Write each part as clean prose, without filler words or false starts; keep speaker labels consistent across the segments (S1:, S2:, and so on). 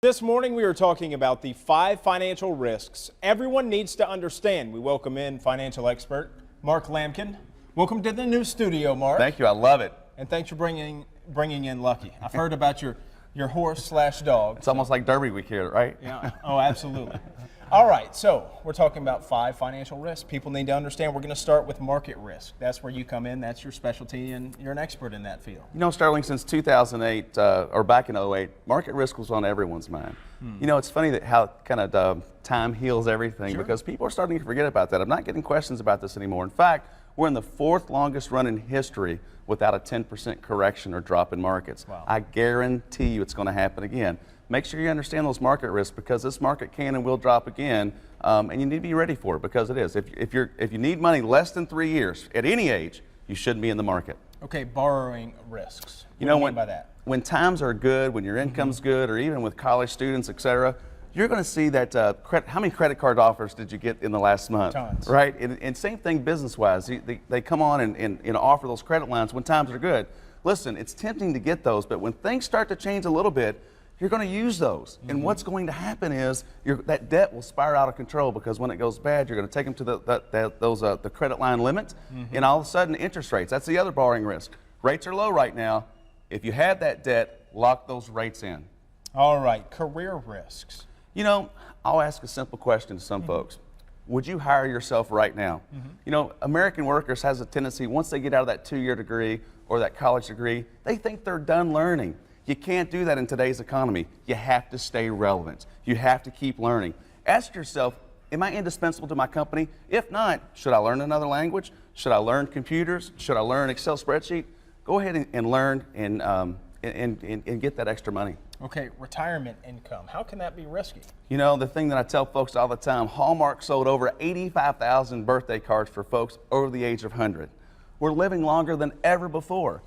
S1: This morning we are talking about the 5 financial risks everyone needs to understand. We welcome in financial expert Mark Lamkin. Welcome to the new studio, Mark.
S2: Thank you. I love it.
S1: And thanks for bringing in Lucky. I've heard about your horse/dog.
S2: It's almost like Derby week here, right?
S1: Yeah. Oh, absolutely. All right, so we're talking about 5 financial risks people need to understand. We're going to start with market risk. That's where you come in. That's your specialty, and you're an expert in that field.
S2: You know, Sterling, since 2008, or back in 2008, market risk was on everyone's mind. You know, it's funny that how kind of time heals everything, because people are starting to forget about that. I'm not getting questions about this anymore. In fact, we're in the 4th longest run in history without a 10% correction or drop in markets.
S1: Wow.
S2: I guarantee you it's going to happen again. Make sure you understand those market risks, because this market can and will drop again, and you need to be ready for it, because it is. If you need money less than 3 years at any age, you shouldn't be in the market.
S1: Okay, borrowing risks.
S2: You know,
S1: what do you mean by that?
S2: When times are good, when your income's good, or even with college students, etc., you're going to see that how many credit card offers did you get in the last month?
S1: Tons.
S2: Right? And same thing business-wise. They come on and offer those credit lines when times are good. Listen, it's tempting to get those, but when things start to change a little bit, you're going to use those. And what's going to happen is that debt will spiral out of control, because when it goes bad, you're going to take them to the credit line limit, and all of a sudden interest rates. That's the other borrowing risk. Rates are low right now. If you had that debt, lock those rates in.
S1: All right, career risks.
S2: You know, I'll ask a simple question to some folks. Would you hire yourself right now? You know, American workers has a tendency, once they get out of that 2-year degree or that college degree, they think they're done learning. You can't do that in today's economy. You have to stay relevant. You have to keep learning. Ask yourself, am I indispensable to my company? If not, should I learn another language? Should I learn computers? Should I learn Excel spreadsheet? Go ahead and learn and get that extra money.
S1: Okay, retirement income. How can that be risky?
S2: You know, the thing that I tell folks all the time, Hallmark sold over 85,000 birthday cards for folks over the age of 100. We're living longer than ever before.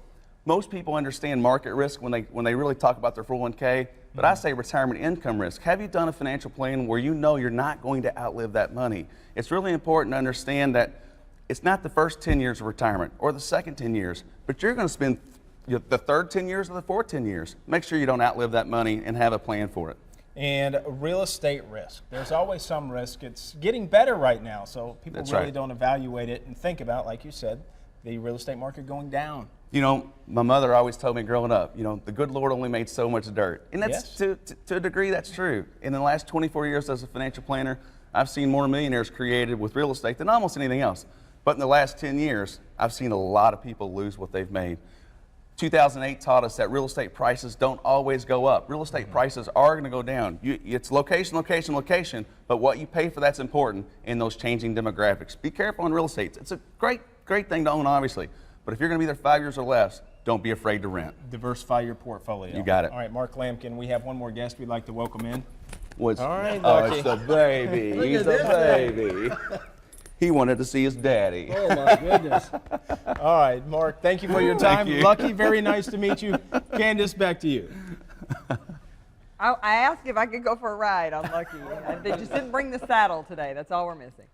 S2: Most people understand market risk when they really talk about their 401k, but I say retirement income risk. Have you done a financial plan where you know you're not going to outlive that money? It's really important to understand that it's not the first 10 years of retirement or the second 10 years, but you're going to spend the third 10 years or the fourth 10 years. Make sure you don't outlive that money and have a plan for it.
S1: And real estate risk. There's always some risk. It's getting better right now, so people really don't evaluate it and think about, like you said, the real estate market going down.
S2: You know, my mother always told me growing up, you know, the good Lord only made so much dirt. And that's to a degree, that's true. In the last 24 years as a financial planner, I've seen more millionaires created with real estate than almost anything else. But in the last 10 years, I've seen a lot of people lose what they've made. 2008 taught us that real estate prices don't always go up. Real estate prices are going to go down. It's location, location, location, but what you pay for that's important in those changing demographics. Be careful on real estate. It's a great thing to own, obviously. But if you're going to be there 5 years or less, don't be afraid to rent.
S1: Diversify your portfolio.
S2: You got it.
S1: All right, Mark Lampkin, we have one more guest we'd like to welcome in.
S2: All
S1: right,
S2: oh,
S1: Lucky.
S2: it's the baby. He's the baby. He wanted to see his daddy.
S1: Oh, my goodness. All right, Mark, thank you for your time.
S2: Thank you.
S1: Lucky, very nice to meet you. Candace, back to you.
S3: I asked if I could go for a ride on Lucky. They just didn't bring the saddle today. That's all we're missing.